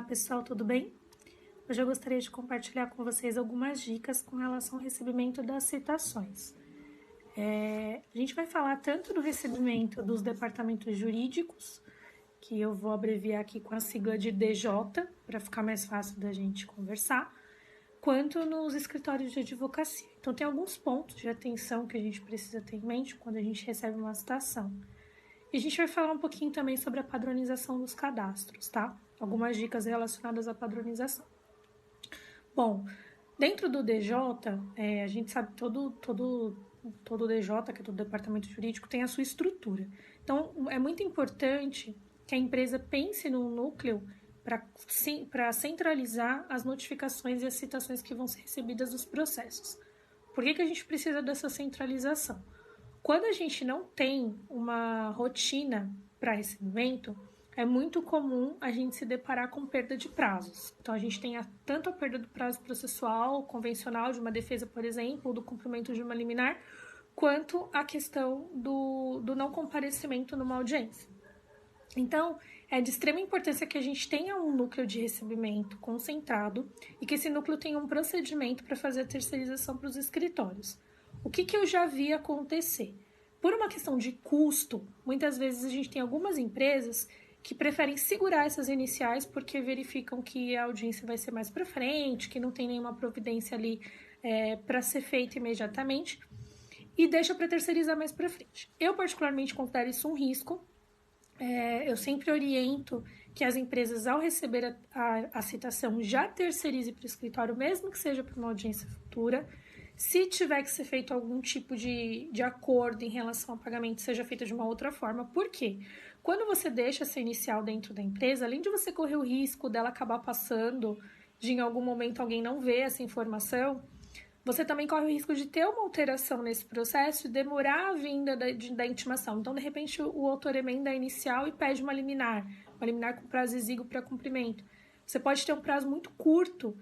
pessoal, tudo bem? Hoje eu gostaria de compartilhar com vocês algumas dicas com relação ao recebimento das citações. A gente vai falar tanto do recebimento dos departamentos jurídicos, que eu vou abreviar aqui com a sigla de DJ, para ficar mais fácil da gente conversar, quanto nos escritórios de advocacia. Então, tem alguns pontos de atenção que a gente precisa ter em mente quando a gente recebe uma citação. E a gente vai falar um pouquinho também sobre a padronização dos cadastros, tá? Algumas dicas relacionadas à padronização. Bom, dentro do DJ, a gente sabe que todo DJ, que é todo departamento jurídico, tem a sua estrutura. Então, é muito importante que a empresa pense num núcleo para centralizar as notificações e as citações que vão ser recebidas dos processos. Por que a gente precisa dessa centralização? Quando a gente não tem uma rotina para recebimento, é muito comum a gente se deparar com perda de prazos. Então, a gente tem tanto a perda do prazo processual, convencional, de uma defesa, por exemplo, ou do cumprimento de uma liminar, quanto a questão do não comparecimento numa audiência. Então, é de extrema importância que a gente tenha um núcleo de recebimento concentrado e que esse núcleo tenha um procedimento para fazer a terceirização para os escritórios. O que eu já vi acontecer? Por uma questão de custo, muitas vezes a gente tem algumas empresas que preferem segurar essas iniciais porque verificam que a audiência vai ser mais para frente, que não tem nenhuma providência ali para ser feita imediatamente e deixa para terceirizar mais para frente. Eu particularmente considero isso um risco. Eu sempre oriento que as empresas, ao receber a citação, já terceirize para o escritório, mesmo que seja para uma audiência futura. Se tiver que ser feito algum tipo de acordo em relação ao pagamento, seja feito de uma outra forma. Por quê? Quando você deixa essa inicial dentro da empresa, além de você correr o risco dela acabar passando, de em algum momento alguém não ver essa informação, você também corre o risco de ter uma alteração nesse processo e demorar a vinda da intimação. Então, de repente, o autor emenda a inicial e pede uma liminar com prazo exíguo para cumprimento. Você pode ter um prazo muito curto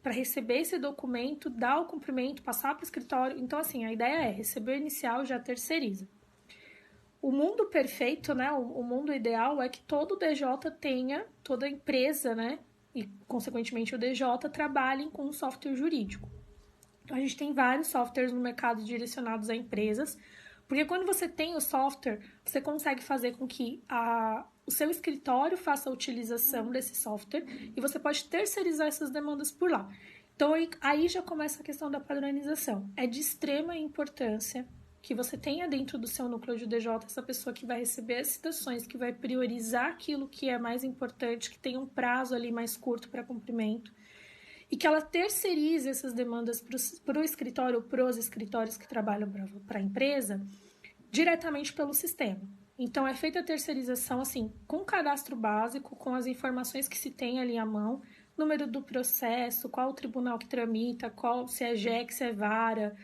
para receber esse documento, dar o cumprimento, passar para o escritório. Então, assim, a ideia é receber o inicial, já terceiriza. O mundo perfeito, né, o mundo ideal é que todo DJ tenha, toda empresa, né, e, consequentemente, o DJ trabalhem com um software jurídico. Então, a gente tem vários softwares no mercado direcionados a empresas, porque quando você tem o software, você consegue fazer com que o seu escritório faça a utilização desse software e você pode terceirizar essas demandas por lá. Então, aí já começa a questão da padronização. É de extrema importância que você tenha dentro do seu núcleo de DJ essa pessoa que vai receber as citações, que vai priorizar aquilo que é mais importante, que tem um prazo ali mais curto para cumprimento, e que ela terceirize essas demandas para o escritório, para os escritórios que trabalham para a empresa, diretamente pelo sistema. Então, é feita a terceirização, assim, com cadastro básico, com as informações que se tem ali à mão, número do processo, qual o tribunal que tramita, se é JEC, se é vara,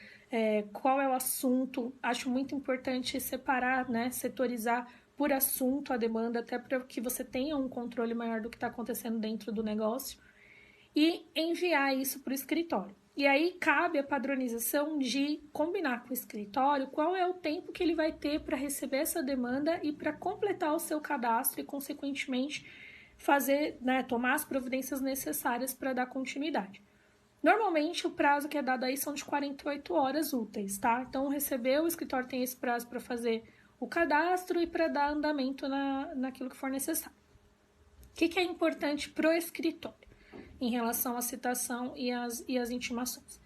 qual é o assunto. Acho muito importante separar, né, setorizar por assunto a demanda, até para que você tenha um controle maior do que está acontecendo dentro do negócio, e enviar isso para o escritório. E aí cabe a padronização de combinar com o escritório qual é o tempo que ele vai ter para receber essa demanda e para completar o seu cadastro e, consequentemente, fazer, né, tomar as providências necessárias para dar continuidade. Normalmente, o prazo que é dado aí são de 48 horas úteis, tá? Então, recebeu, o escritório tem esse prazo para fazer o cadastro e para dar andamento naquilo que for necessário. O que é importante para o escritório em relação à citação e às intimações?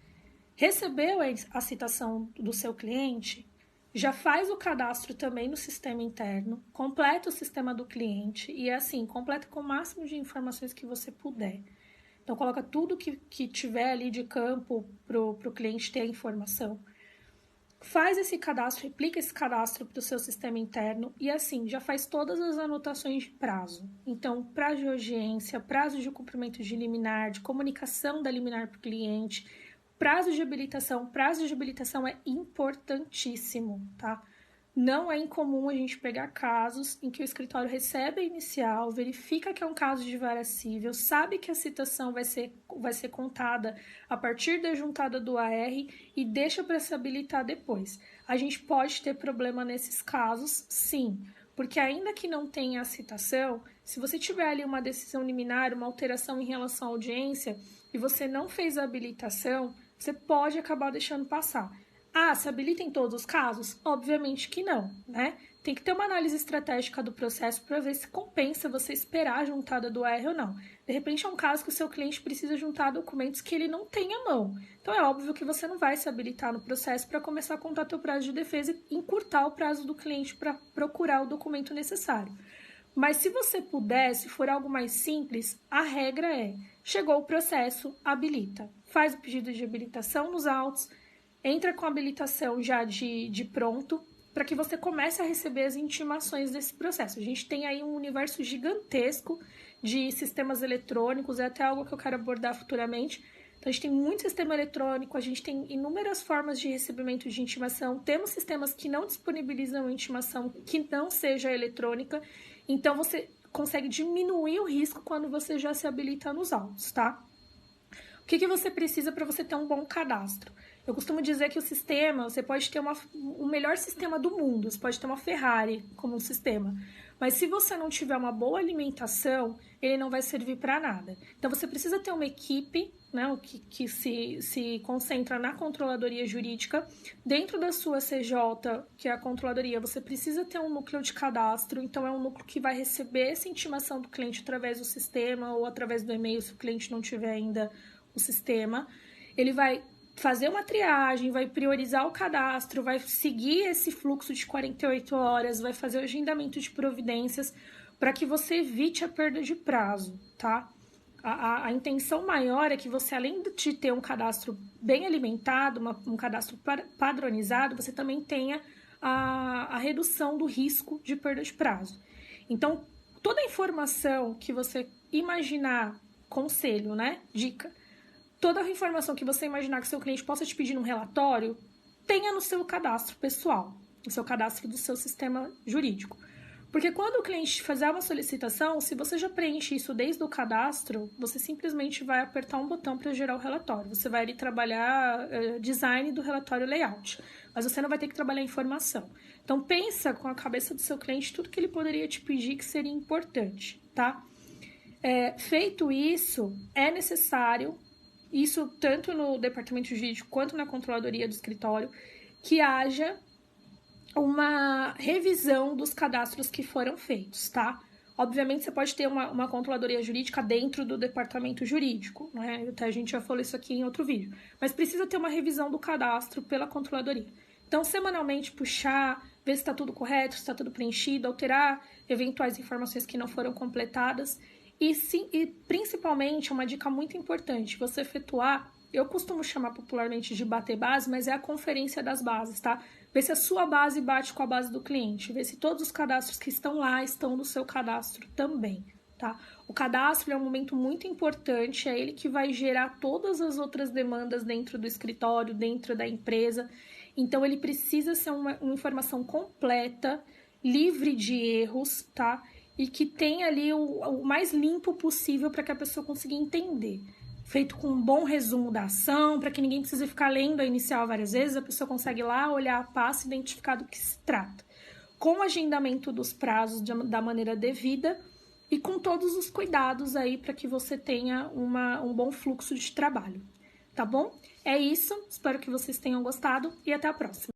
Recebeu a citação do seu cliente, já faz o cadastro também no sistema interno, completa o sistema do cliente e, assim, completa com o máximo de informações que você puder. Então, coloca tudo que tiver ali de campo para o cliente ter a informação. Faz esse cadastro, replica esse cadastro para o seu sistema interno e, assim, já faz todas as anotações de prazo. Então, prazo de urgência, prazo de cumprimento de liminar, de comunicação da liminar para o cliente, prazo de habilitação. Prazo de habilitação é importantíssimo, tá? Não é incomum a gente pegar casos em que o escritório recebe a inicial, verifica que é um caso de vara cível, sabe que a citação vai ser contada a partir da juntada do AR e deixa para se habilitar depois. A gente pode ter problema nesses casos, sim, Porque ainda que não tenha a citação, se você tiver ali uma decisão liminar, uma alteração em relação à audiência, e você não fez a habilitação, você pode acabar deixando passar. Ah, se habilita em todos os casos? Obviamente que não, né? Tem que ter uma análise estratégica do processo para ver se compensa você esperar a juntada do R ou não. De repente é um caso que o seu cliente precisa juntar documentos que ele não tem à mão. Então é óbvio que você não vai se habilitar no processo para começar a contar teu prazo de defesa e encurtar o prazo do cliente para procurar o documento necessário. Mas se você puder, se for algo mais simples, a regra é: chegou o processo, habilita. Faz o pedido de habilitação nos autos, entra com a habilitação já de pronto, para que você comece a receber as intimações desse processo. A gente tem aí um universo gigantesco de sistemas eletrônicos, é até algo que eu quero abordar futuramente. Então, a gente tem muito sistema eletrônico, a gente tem inúmeras formas de recebimento de intimação, temos sistemas que não disponibilizam intimação que não seja eletrônica, então você consegue diminuir o risco quando você já se habilita nos autos, tá? O que você precisa para você ter um bom cadastro? Eu costumo dizer que o sistema, você pode ter o melhor sistema do mundo, você pode ter uma Ferrari como um sistema, mas se você não tiver uma boa alimentação, ele não vai servir para nada. Então você precisa ter uma equipe, né, que se concentra na controladoria jurídica. Dentro da sua CJ, que é a controladoria, você precisa ter um núcleo de cadastro, então é um núcleo que vai receber essa intimação do cliente através do sistema ou através do e-mail, se o cliente não tiver ainda o sistema. Ele vai fazer uma triagem, vai priorizar o cadastro, vai seguir esse fluxo de 48 horas, vai fazer o agendamento de providências para que você evite a perda de prazo, tá? A intenção maior é que você, além de ter um cadastro bem alimentado, um cadastro padronizado, você também tenha a redução do risco de perda de prazo. Então, toda a informação que você imaginar, conselho, né? Dica. Toda a informação que você imaginar que seu cliente possa te pedir num relatório, tenha no seu cadastro pessoal, no seu cadastro do seu sistema jurídico. Porque quando o cliente fizer uma solicitação, se você já preenche isso desde o cadastro, você simplesmente vai apertar um botão para gerar o relatório. Você vai ali trabalhar design do relatório layout, mas você não vai ter que trabalhar informação. Então pensa com a cabeça do seu cliente tudo que ele poderia te pedir que seria importante, tá? Feito isso, é necessário, isso tanto no departamento jurídico quanto na controladoria do escritório, que haja uma revisão dos cadastros que foram feitos, tá? Obviamente, você pode ter uma controladoria jurídica dentro do departamento jurídico, né? Até a gente já falou isso aqui em outro vídeo. Mas precisa ter uma revisão do cadastro pela controladoria. Então, semanalmente, puxar, ver se está tudo correto, se está tudo preenchido, alterar eventuais informações que não foram completadas. E principalmente, uma dica muito importante, você efetuar, eu costumo chamar popularmente de bater base, mas é a conferência das bases, tá? Ver se a sua base bate com a base do cliente, ver se todos os cadastros que estão lá estão no seu cadastro também, tá? O cadastro é um momento muito importante, é ele que vai gerar todas as outras demandas dentro do escritório, dentro da empresa, então ele precisa ser uma informação completa, livre de erros, tá? E que tenha ali o mais limpo possível para que a pessoa consiga entender. Feito com um bom resumo da ação, para que ninguém precise ficar lendo a inicial várias vezes, a pessoa consegue lá olhar a passo e identificar do que se trata. Com o agendamento dos prazos da maneira devida e com todos os cuidados aí para que você tenha um bom fluxo de trabalho. Tá bom? É isso, espero que vocês tenham gostado e até a próxima.